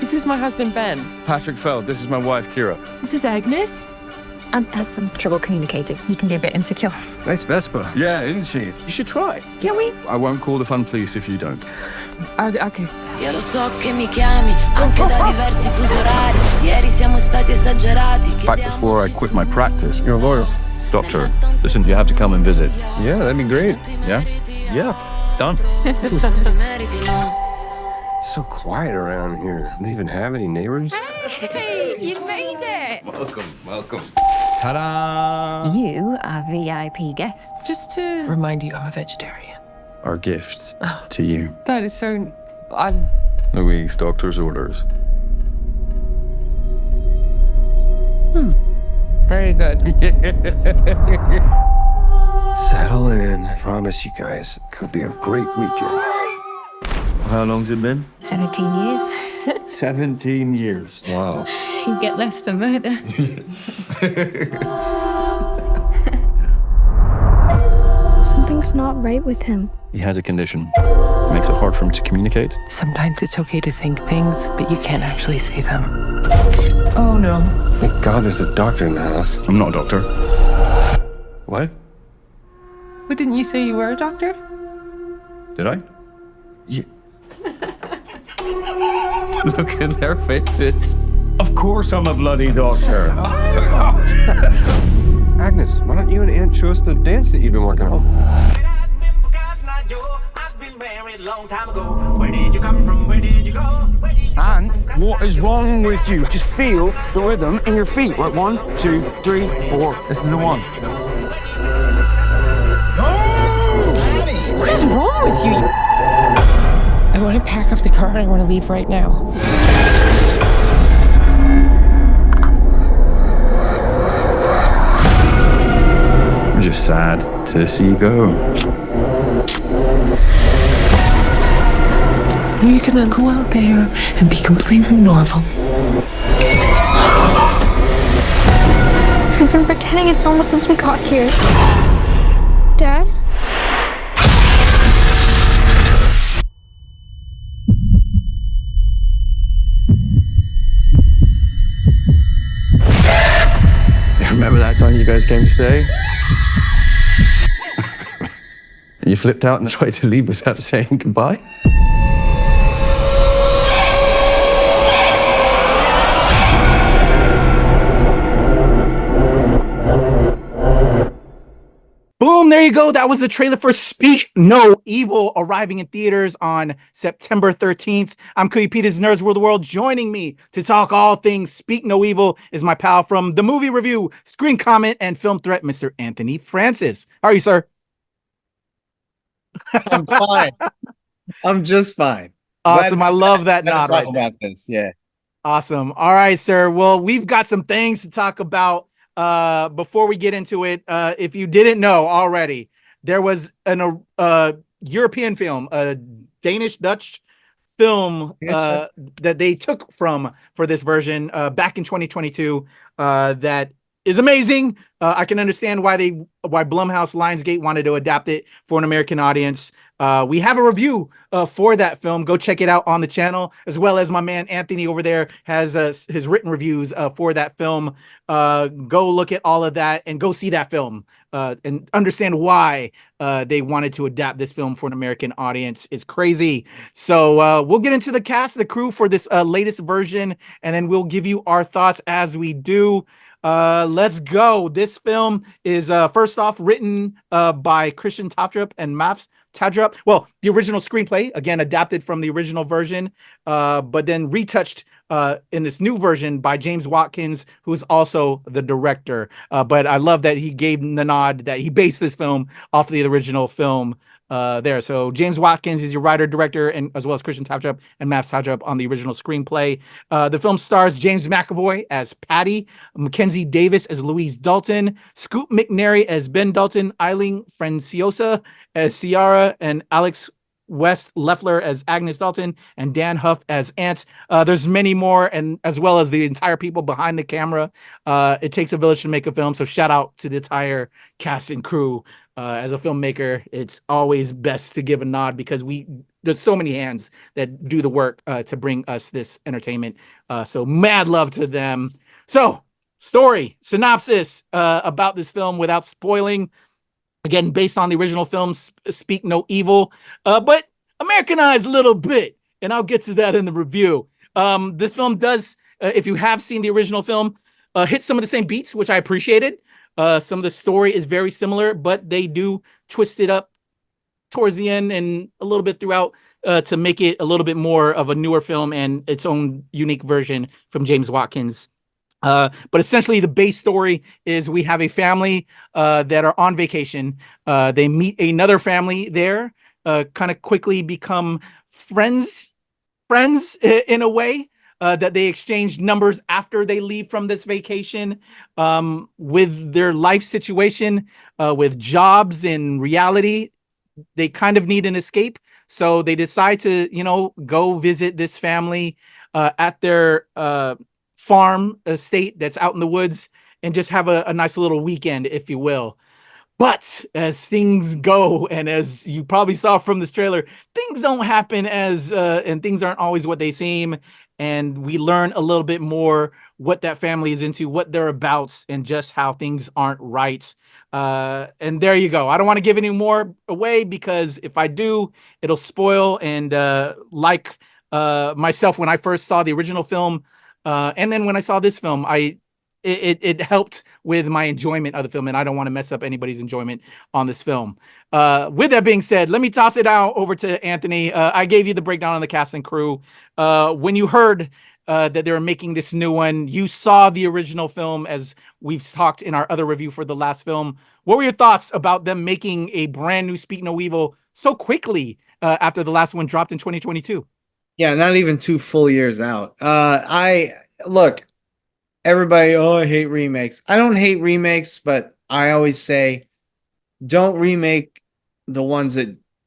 This is my husband, Ben. Patrick Feld, this is my wife, Kira. This is Agnes. Anne has some trouble communicating. He can be a bit insecure. Nice Vespa. Yeah, isn't she? You should try. Can we? I won't call the fun police if you don't. Okay. Io lo so che mi chiami anche da diversi fusi orari. Ieri siamo stati esagerati. Back before I quit my practice. You're a lawyer. Doctor, listen, you have to come and visit. Yeah, that'd be great. Yeah? Yeah. Done. It's so quiet around here. Don't even have any neighbors. Hey, you made it! Welcome. Ta-da! You are VIP guests. Just to remind you, I'm a vegetarian. Our gift to you. That is so... Louise, doctor's orders. Very good. Settle in. I promise you guys, it could be a great weekend. How long's it been? 17 years. 17 years. Wow. You get less for murder. Something's not right with him. He has a condition. Makes it hard for him to communicate. Sometimes it's okay to think things, but you can't actually say them. Oh, no. Thank God there's a doctor in the house. I'm not a doctor. What? But didn't you say you were a doctor? Did I? Yeah. Look at their faces. Of course I'm a bloody doctor. Agnes, why don't you and Aunt show us the dance that you've been working on? Aunt, what is wrong with you? Just feel the rhythm in your feet. Right, 1, 2, 3, 4. This is the one. What is wrong with you? I want to pack up the car and I want to leave right now. I'm just sad to see you go. You're gonna go out there and be completely normal. I've been pretending it's normal since we got here. Dad? Remember that time you guys came to stay? You flipped out and tried to leave without saying goodbye? Boom, there you go. That was the trailer for Speak No Evil, arriving in theaters on September 13th. I'm Kuya Peters, Nerds World of the World. Joining me to talk all things Speak No Evil is my pal from the movie review, Screen Comment, and Film Threat, Mr. Anthony Francis. How are you, sir? I'm fine. I'm just fine. Awesome. I love that nod talk right about this. Yeah. Awesome. All right, sir. Well, we've got some things to talk about. Before we get into it, if you didn't know already, there was an European film, a Danish-Dutch film that they took for this version back in 2022 that is amazing. I can understand why Blumhouse Lionsgate wanted to adapt it for an American audience. We have a review for that film. Go check it out on the channel, as well as my man Anthony over there has his written reviews for that film. Go look at all of that and go see that film and understand why they wanted to adapt this film for an American audience. It's crazy. So we'll get into the cast, the crew for this latest version, and then we'll give you our thoughts as we do. Let's go. This film is first off written by Christian Topdrup and Maps Tadrup. Well, the original screenplay, again, adapted from the original version, but then retouched in this new version by James Watkins, who's also the director. But I love that he gave the nod that he based this film off the original film there. So James Watkins is your writer, director, and as well as Christian Topdrup and Maps Tadrup on the original screenplay. The film stars James McAvoy as Patty, Mackenzie Davis as Louise Dalton, Scoop McNairy as Ben Dalton, Eileen Franciosa as Ciara, and Alex West Leffler as Agnes Dalton, and Dan Huff as Ant. There's many more, and as well as the entire people behind the camera. It takes a village to make a film, so shout out to the entire cast and crew As a filmmaker, it's always best to give a nod because there's so many hands that do the work to bring us this entertainment. So mad love to them. So story, synopsis about this film without spoiling. Again, based on the original film, Speak No Evil, but Americanized a little bit. And I'll get to that in the review. This film does, if you have seen the original film, hit some of the same beats, which I appreciated. Some of the story is very similar, but they do twist it up towards the end and a little bit throughout to make it a little bit more of a newer film and its own unique version from James Watkins. But essentially, the base story is we have a family that are on vacation. They meet another family there, kind of quickly become friends in a way. That they exchange numbers after they leave from this vacation, with their life situation, with jobs and reality. They kind of need an escape. So they decide to, go visit this family at their farm estate that's out in the woods and just have a nice little weekend, if you will. But as things go, and as you probably saw from this trailer, things don't happen and things aren't always what they seem. And we learn a little bit more what that family is into, what they're about, and just how things aren't right. And there you go. I don't want to give any more away because if I do, it'll spoil. And myself, when I first saw the original film, and then when I saw this film, it helped with my enjoyment of the film, and I don't want to mess up anybody's enjoyment on this film. With that being said, let me toss it out over to Anthony. I gave you the breakdown on the cast and crew. When you heard that they were making this new one, you saw the original film as we've talked in our other review for the last film. What were your thoughts about them making a brand new Speak No Evil so quickly after the last one dropped in 2022? Yeah, not even 2 full years out. Look, everybody, I hate remakes. I don't hate remakes, but I always say, don't remake the ones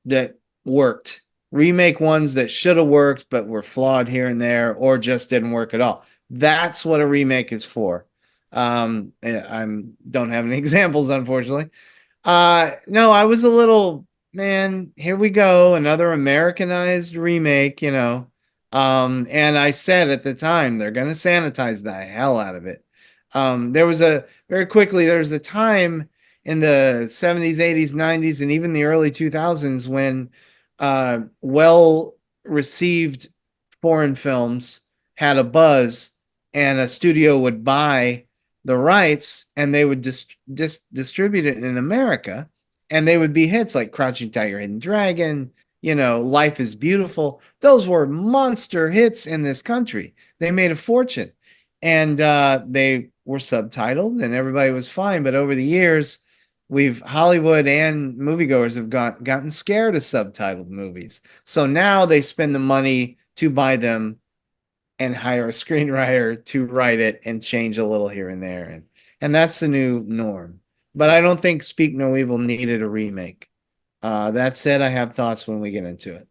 that worked. Remake ones that should have worked, but were flawed here and there, or just didn't work at all. That's what a remake is for. I don't have any examples, unfortunately. No, I was a little, man, here we go, another Americanized remake, And I said at the time, they're going to sanitize the hell out of it. There was a time in the 70s, 80s, 90s, and even the early 2000s when well-received foreign films had a buzz, and a studio would buy the rights and they would distribute it in America, and they would be hits like Crouching Tiger, Hidden Dragon, Life is Beautiful. Those were monster hits in this country. They made a fortune, and they were subtitled and everybody was fine. But over the years, Hollywood and moviegoers have gotten scared of subtitled movies. So now they spend the money to buy them and hire a screenwriter to write it and change a little here and there. And that's the new norm. But I don't think Speak No Evil needed a remake. That said, I have thoughts when we get into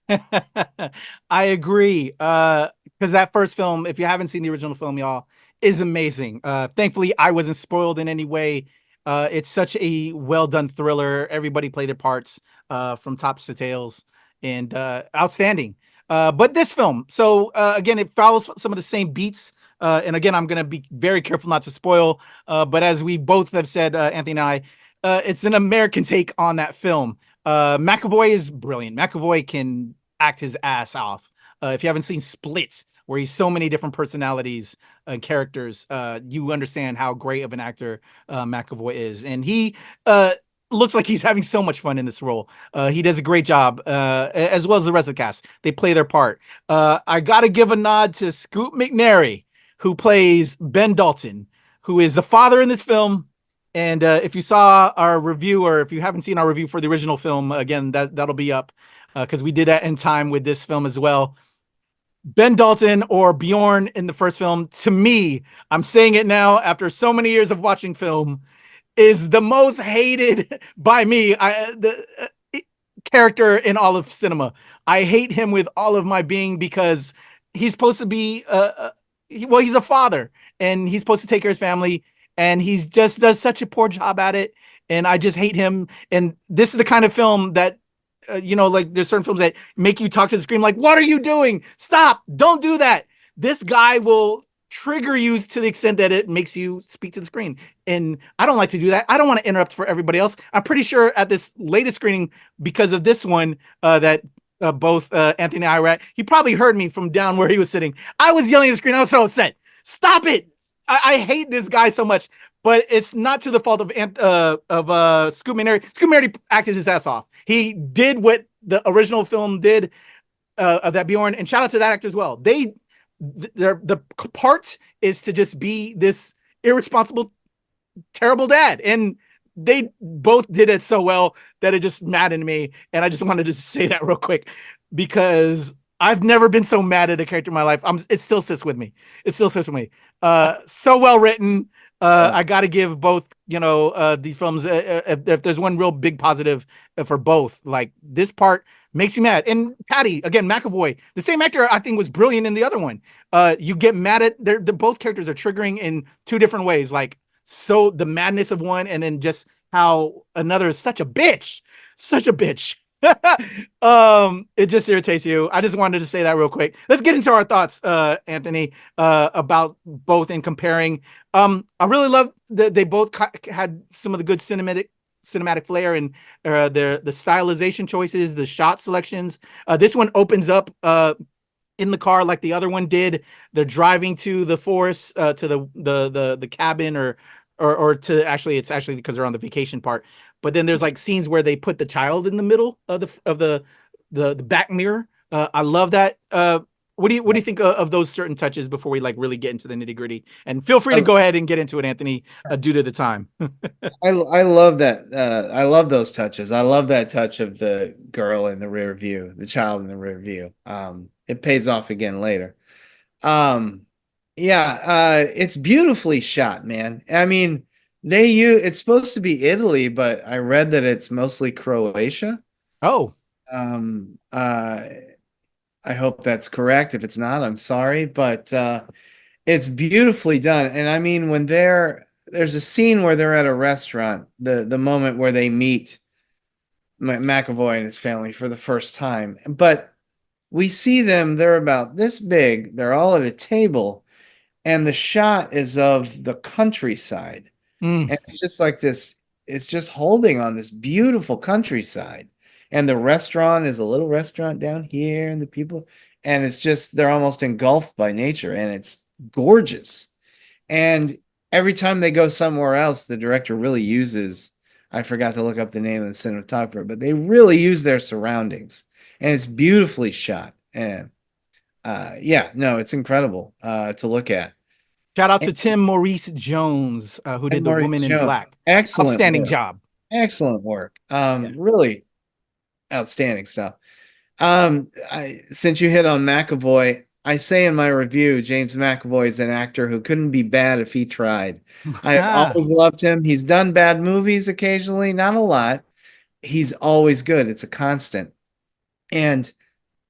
it. I agree. Because that first film, if you haven't seen the original film, y'all, is amazing. Thankfully, I wasn't spoiled in any way. It's such a well-done thriller. Everybody played their parts from tops to tails, and outstanding. But this film, so again, it follows some of the same beats. And again, I'm going to be very careful not to spoil. But as we both have said, Anthony and I, it's an American take on that film. McAvoy is brilliant. McAvoy can act his ass off. If you haven't seen Split, where he's so many different personalities and characters, you understand how great of an actor McAvoy is. And he looks like he's having so much fun in this role. He does a great job, as well as the rest of the cast. They play their part. I got to give a nod to Scoot McNairy, who plays Ben Dalton, who is the father in this film. And if you saw our review, or if you haven't seen our review for the original film, again, that'll be up because we did that in time with this film as well. Ben Dalton, or Bjorn in the first film, to me, I'm saying it now after so many years of watching film, is the most hated by me character in all of cinema. I hate him with all of my being because he's supposed to be, he's a father and he's supposed to take care of his family, and he just does such a poor job at it. and I just hate him. And this is the kind of film that, like there's certain films that make you talk to the screen like, what are you doing? Stop, don't do that. This guy will trigger you to the extent that it makes you speak to the screen. And I don't like to do that. I don't want to interrupt for everybody else. I'm pretty sure at this latest screening, because of this one, that both Anthony and I were at, he probably heard me from down where he was sitting. I was yelling at the screen. I was so upset. Stop it. I hate this guy so much, but it's not to the fault of Scoot McNairy. Scoot McNairy acted his ass off. He did what the original film did, of that Bjorn, and shout out to that actor as well. The part is to just be this irresponsible, terrible dad, and they both did it so well that it just maddened me. And I just wanted to say that real quick because I've never been so mad at a character in my life. It still sits with me. So well written. I got to give both, these films. If there's one real big positive for both, like this part makes you mad. And Patty, again, McAvoy, the same actor I think was brilliant in the other one. You get mad at both characters are triggering in two different ways. Like, so the madness of one, and then just how another is such a bitch. It just irritates you. I just wanted to say that real quick. Let's get into our thoughts, Anthony, about both and comparing. I really love that they both had some of the good cinematic flair and the stylization choices, the shot selections. This one opens up in the car like the other one did. They're driving to the forest, to the cabin, or to it's actually because they're on the vacation part. But then there's like scenes where they put the child in the middle of the back mirror. I love that. What do you think of those certain touches before we like really get into the nitty gritty? And feel free to go ahead and get into it, Anthony, due to the time. I love that. I love those touches. I love that touch of the girl in the rear view, the child in the rear view. It pays off again later. It's beautifully shot, man. I mean, it's supposed to be Italy, but I read that it's mostly Croatia. Oh. I hope that's correct. If it's not, I'm sorry, but it's beautifully done. And I mean, when there's a scene where they're at a restaurant, the moment where they meet McAvoy and his family for the first time, but we see them, they're about this big, they're all at a table, and the shot is of the countryside. And it's just like this, it's just holding on this beautiful countryside. And the restaurant is a little restaurant down here, and the people, and it's just, they're almost engulfed by nature, and it's gorgeous. And every time they go somewhere else, the director really uses, I forgot to look up the name of the cinematographer, but they really use their surroundings, and it's beautifully shot. And it's incredible to look at. Shout out to Tim Maurice Jones, who did The Woman in Black. Excellent Outstanding work. job. Excellent work. Really outstanding stuff. Since you hit on McAvoy, I say in my review, James McAvoy is an actor who couldn't be bad if he tried. I always loved him. He's done bad movies occasionally, not a lot. He's always good. It's a constant. And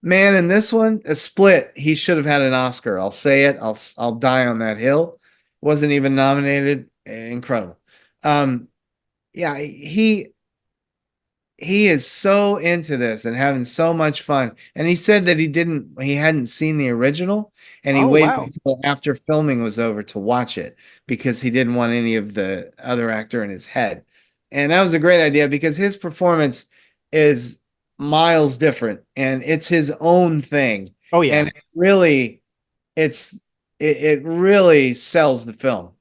man, in this one, a Split, he should have had an Oscar. I'll say it. I'll die on that hill. Wasn't even nominated. Incredible. He is so into this and having so much fun. And he said that he hadn't seen the original, and he waited until after filming was over to watch it because he didn't want any of the other actor in his head. And that was a great idea because his performance is miles different and it's his own thing. Oh yeah. And it really sells the film.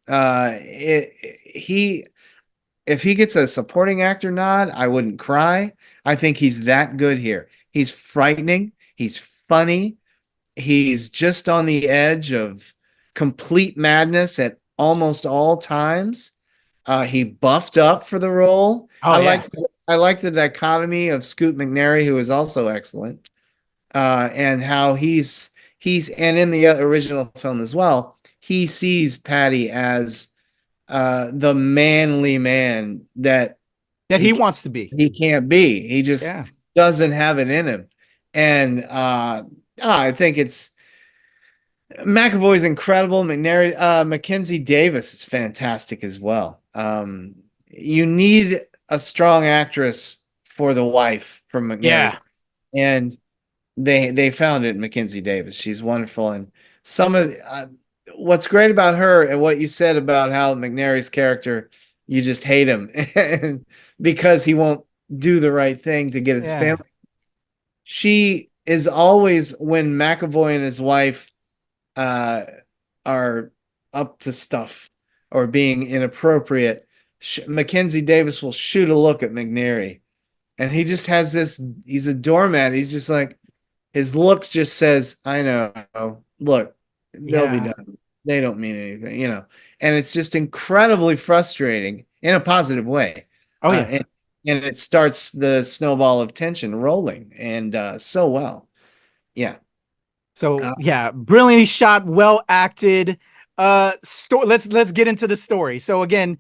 If he gets a supporting actor nod, I wouldn't cry. I think he's that good here. He's frightening. He's funny. He's just on the edge of complete madness at almost all times. He buffed up for the role. I like the dichotomy of Scoot McNairy, who is also excellent, and how he's and in the original film as well, he sees Patty as the manly man that he wants to be. He can't be. He just doesn't have it in him. And I think it's McAvoy's incredible. Mackenzie Davis is fantastic as well. you need a strong actress for the wife from McNair. Yeah. And they found it in Mackenzie Davis. She's wonderful. And some of what's great about her and what you said about how McNary's character, you just hate him because he won't do the right thing to get his family. She is always, when McAvoy and his wife are up to stuff or being inappropriate, Mackenzie Davis will shoot a look at McNary, and he just has this, he's a doormat. He's just like, his looks just says, I know, look, they'll be done. They don't mean anything, you know. And it's just incredibly frustrating in a positive way. Oh, yeah. And it starts the snowball of tension rolling, and so well. Yeah. So yeah, brilliantly shot, well acted. Let's get into the story. So again,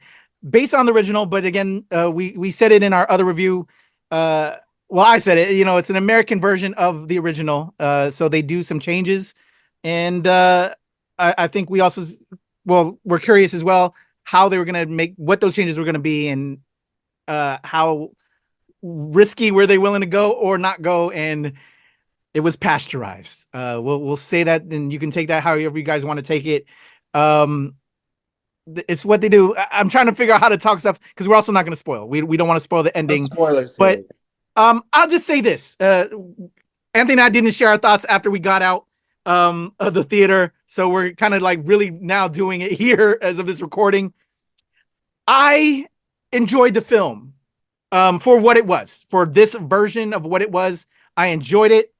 based on the original, but again, we said it in our other review. Well, I said it, you know, it's an American version of the original. So they do some changes, and I think we also, well, we're curious as well how they were going to make, what those changes were going to be, and how risky were they willing to go or not go. And it was pasteurized. We'll say that, and you can take that however you guys want to take it. It's what they do. I'm trying to figure out how to talk stuff because we're also not going to spoil. We don't want to spoil the ending. No spoilers. But I'll just say this. Anthony and I didn't share our thoughts after we got out of the theater. So we're kind of like really now doing it here as of this recording. I enjoyed the film for what it was. For this version of what it was, I enjoyed it.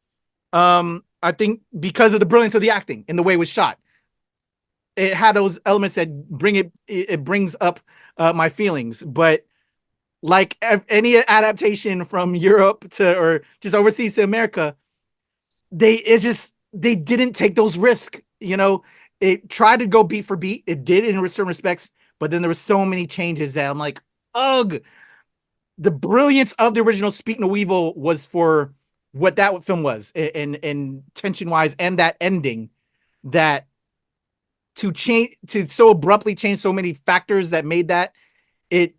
I think because of the brilliance of the acting and the way it was shot, it had those elements that it brings up my feelings. But like any adaptation from Europe to, or just overseas to America, they didn't take those risks. You know, it tried to go beat for beat. It did in certain respects, but then there were so many changes that I'm like, ugh. The brilliance of the original Speak No Evil was for what that film was, and tension wise, and that ending, that to so abruptly change so many factors that made that it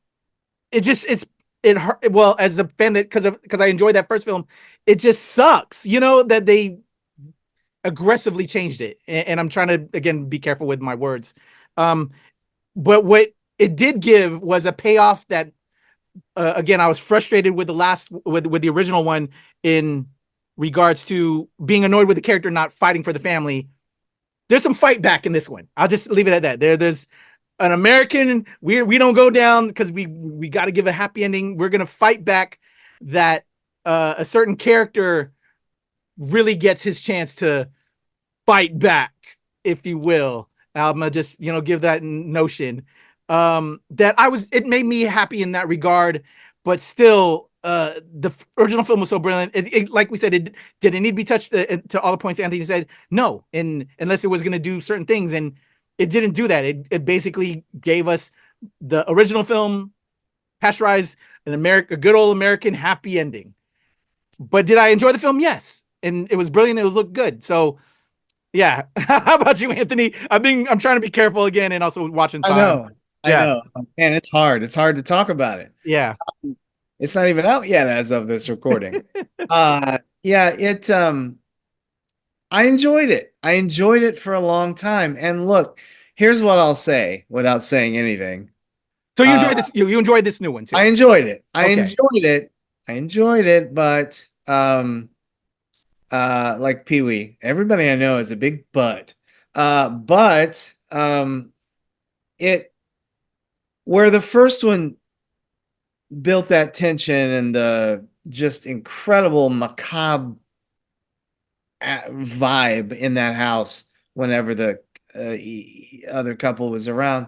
hurt. Well, as a fan, that because I enjoyed that first film, it just sucks, you know, that they aggressively changed it. And I'm trying to again be careful with my words, but what it did give was a payoff that. Again, I was frustrated with with the original one in regards to being annoyed with the character not fighting for the family. There's some fight back in this one. I'll just leave it at that. There's an American. We don't go down because we got to give a happy ending. We're gonna fight back. That a certain character really gets his chance to fight back, if you will. I'm gonna just give that notion. It made me happy in that regard, but still, the original film was so brilliant. It like we said, it didn't need to be touched to all the points Anthony said. No, unless it was going to do certain things, and it didn't do that. It basically gave us the original film, pasteurized, a good old American happy ending. But did I enjoy the film? Yes, and it was brilliant. It looked good. So. Yeah. How about you, Anthony? I'm trying to be careful again, and also watching time. I know. Man, it's hard. It's hard to talk about it. Yeah. It's not even out yet as of this recording. I enjoyed it. I enjoyed it for a long time. And look, here's what I'll say without saying anything. So you enjoyed this, you enjoyed this new one too. I enjoyed it. Okay. I enjoyed it, but like Pee-wee, everybody I know is a big but. Where the first one built that tension and the just incredible macabre vibe in that house whenever the other couple was around,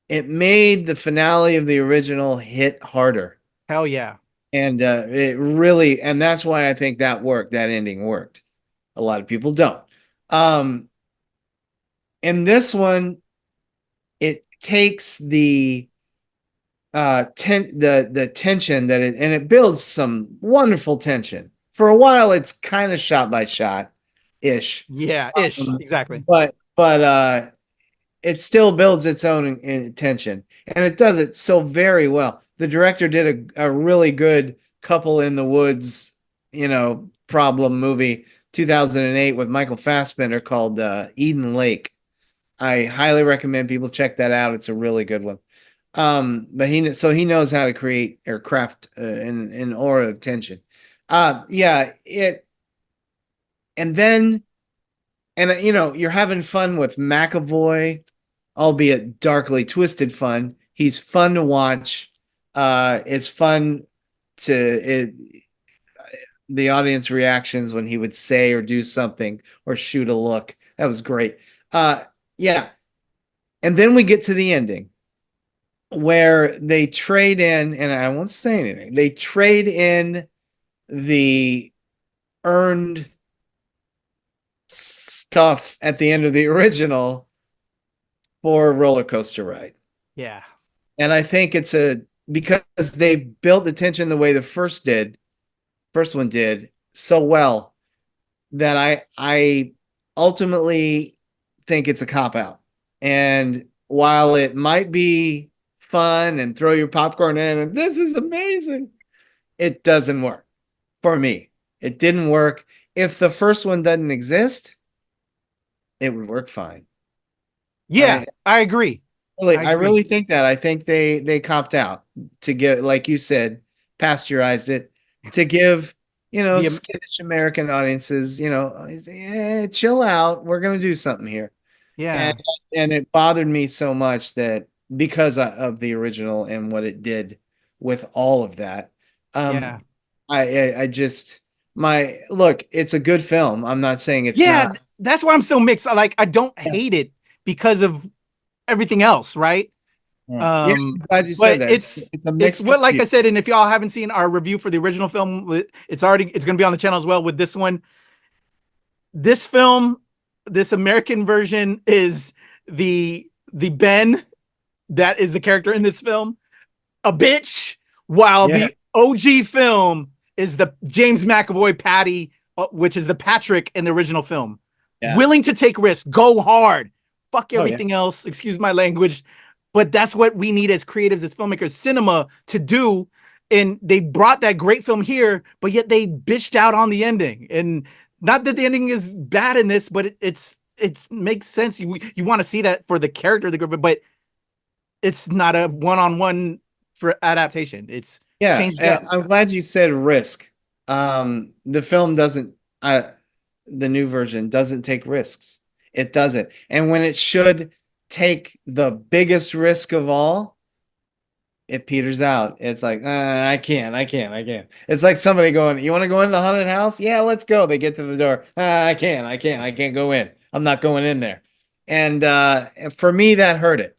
it made the finale of the original hit harder. Hell yeah. And it really, and that's why I think that worked. That ending worked. A lot of people don't. In this one, it takes the tension that it builds some wonderful tension. For a while, it's kind of shot by shot ish. Yeah, ish. Exactly. But it still builds its own tension, and it does it so very well. The director did a really good couple in the woods, problem movie 2008 with Michael Fassbender called Eden Lake. I highly recommend people check that out. It's a really good one. But he knows how to create or craft an aura of tension. Yeah, and then you're having fun with McAvoy, albeit darkly twisted fun. He's fun to watch. It's fun the audience reactions when he would say or do something or shoot a look. That was great. Yeah. And then we get to the ending where they trade in, and I won't say anything. They trade in the earned stuff at the end of the original for a roller coaster ride. Yeah. And I think it's because they built the tension the way the first one did so well that I ultimately think it's a cop out. And while it might be fun and throw your popcorn in and this is amazing, it doesn't work for me. It didn't work. If the first one doesn't exist, it would work fine. Yeah, I agree. I really think that. I think they copped out to get, like you said, pasteurized it to give, skittish American audiences, chill out. We're going to do something here. Yeah. And it bothered me so much that because of the original and what it did with all of that. Yeah. I just, look, it's a good film. I'm not saying it's not. That's why I'm so mixed. I don't hate it because of everything else, right? I'm glad you said that. It's a mixed. What, like I said, and if y'all haven't seen our review for the original film, it's going to be on the channel as well with this one. This film, this American version, is the Ben that is the character in this film, a bitch, while the OG film is the James McAvoy Patty, which is the Patrick in the original film. Yeah. Willing to take risks, go hard, fuck everything else, excuse my language, but that's what we need as creatives, as filmmakers, cinema to do. And they brought that great film here, but yet they bitched out on the ending. And not that the ending is bad in this, but it makes sense. You want to see that for the character of the group, but it's not a one-on-one for adaptation. It's changed up. I'm glad you said risk. The film doesn't, the new version doesn't take risks. It doesn't. And when it should take the biggest risk of all, it peters out. It's like, I can't. It's like somebody going, you want to go in the haunted house? Yeah, let's go. They get to the door. I can't go in. I'm not going in there. And for me, that hurt it.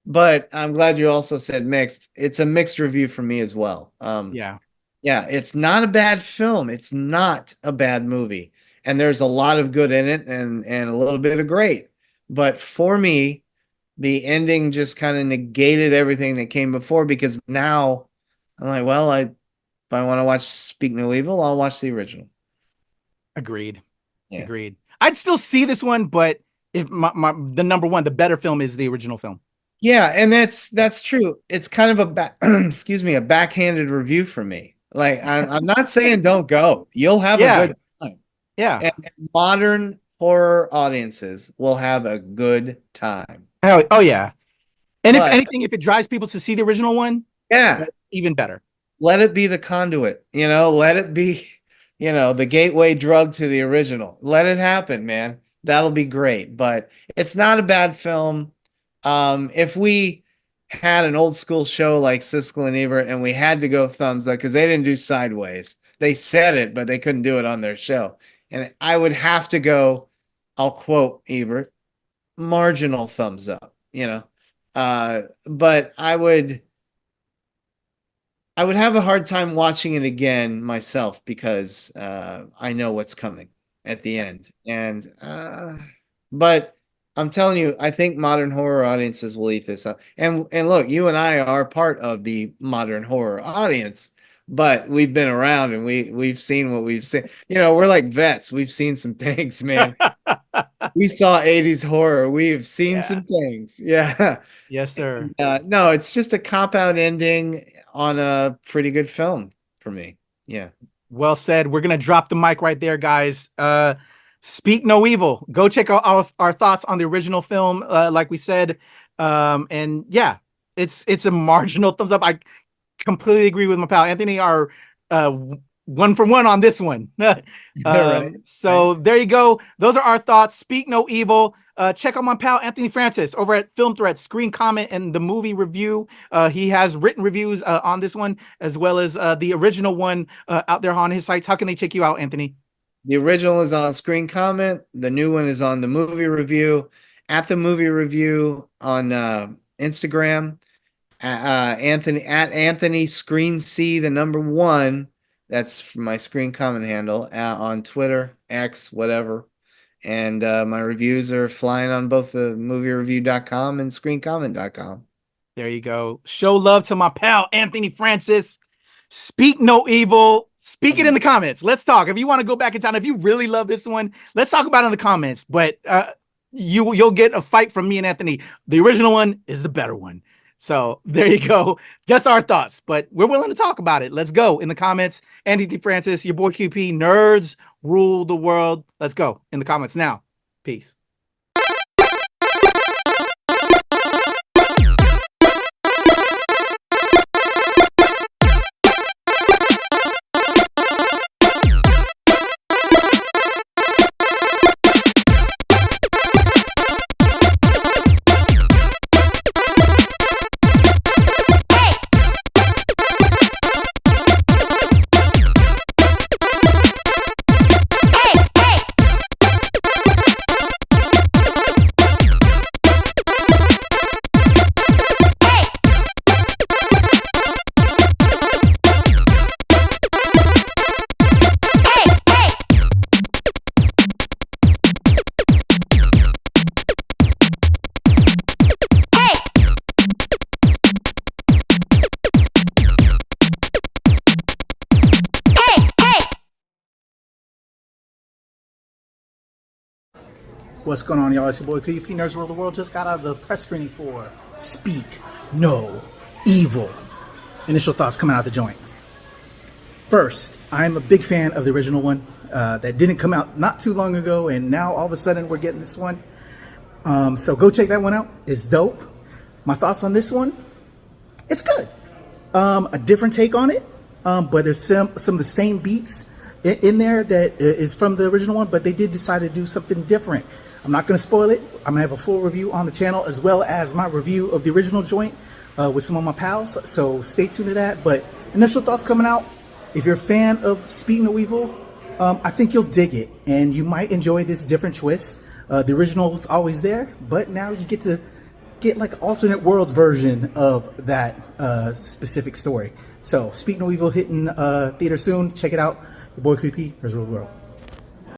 But I'm glad you also said mixed. It's a mixed review for me as well. Yeah, it's not a bad film. It's not a bad movie. And there's a lot of good in it and a little bit of great. But for me, the ending just kind of negated everything that came before, because now I'm like, well, if I want to watch Speak No Evil, I'll watch the original. Agreed. I'd still see this one, but if the number one, the better film is the original film. Yeah, and that's true. It's kind of a backhanded review for me. Like, I'm not saying don't go. You'll have a good time. Yeah. And modern horror audiences will have a good time. Oh yeah. And if anything, if it drives people to see the original one, even better. Let it be the conduit, let it be, the gateway drug to the original. Let it happen, man. That'll be great. But it's not a bad film. If we had an old school show like Siskel and Ebert and we had to go thumbs up, because they didn't do Sideways. They said it, but they couldn't do it on their show. And I would have to go, I'll quote Ebert, marginal thumbs up, but I would have a hard time watching it again myself, because I know what's coming at the end. And but I'm telling you, I think modern horror audiences will eat this up. And look, you and I are part of the modern horror audience, but we've been around and we've seen what we've seen. We're like vets. We've seen some things, man. we saw 80s horror. We've seen some things. Yeah. Yes, sir. No, it's just a cop-out ending on a pretty good film for me. Yeah. Well said. We're gonna drop the mic right there, guys. Speak no evil. Go check out our thoughts on the original film, like we said. And yeah, it's a marginal thumbs up. I completely agree with my pal Anthony. Our 1 for 1 on this one. Right. So there you go. Those are our thoughts. Speak no evil. Check out my pal Anthony Francis over at Film Threats, Screen Comment, and the movie review. He has written reviews on this one, as well as the original one out there on his sites. How can they check you out, Anthony? The original is on Screen Comment. The new one is on the movie review. At the movie review on Instagram, Anthony Screen C, the number 1. That's my Screen Comment handle. On Twitter, X, whatever. And my reviews are flying on both the moviereview.com and screencomment.com. There you go. Show love to my pal Anthony Francis. Speak no evil. Speak it in the comments. Let's talk. If you want to go back in time, if you really love this one, let's talk about it in the comments. But you'll get a fight from me and Anthony. The original one is the better one. So there you go. Just our thoughts, but we're willing to talk about it. Let's go in the comments. Anthony Francis, your boy QP, nerds rule the world. Let's go in the comments now. Peace. What's going on, y'all? It's your boy QP, Nerds Rule the World. Just got out of the press screening for Speak No Evil. Initial thoughts coming out the joint. First, I'm a big fan of the original one that didn't come out not too long ago, and now all of a sudden we're getting this one. So go check that one out. It's dope. My thoughts on this one, it's good. A different take on it, but there's some of the same beats in there that is from the original one, but they did decide to do something different. I'm not going to spoil it. I'm going to have a full review on the channel, as well as my review of the original joint with some of my pals. So stay tuned to that. But initial thoughts coming out. If you're a fan of Speak No Evil, I think you'll dig it, and you might enjoy this different twist. The original was always there, but now you get to get like an alternate worlds version of that specific story. So Speak No Evil hitting theater soon. Check it out. Your boy Creepy, Nerds Rule the World.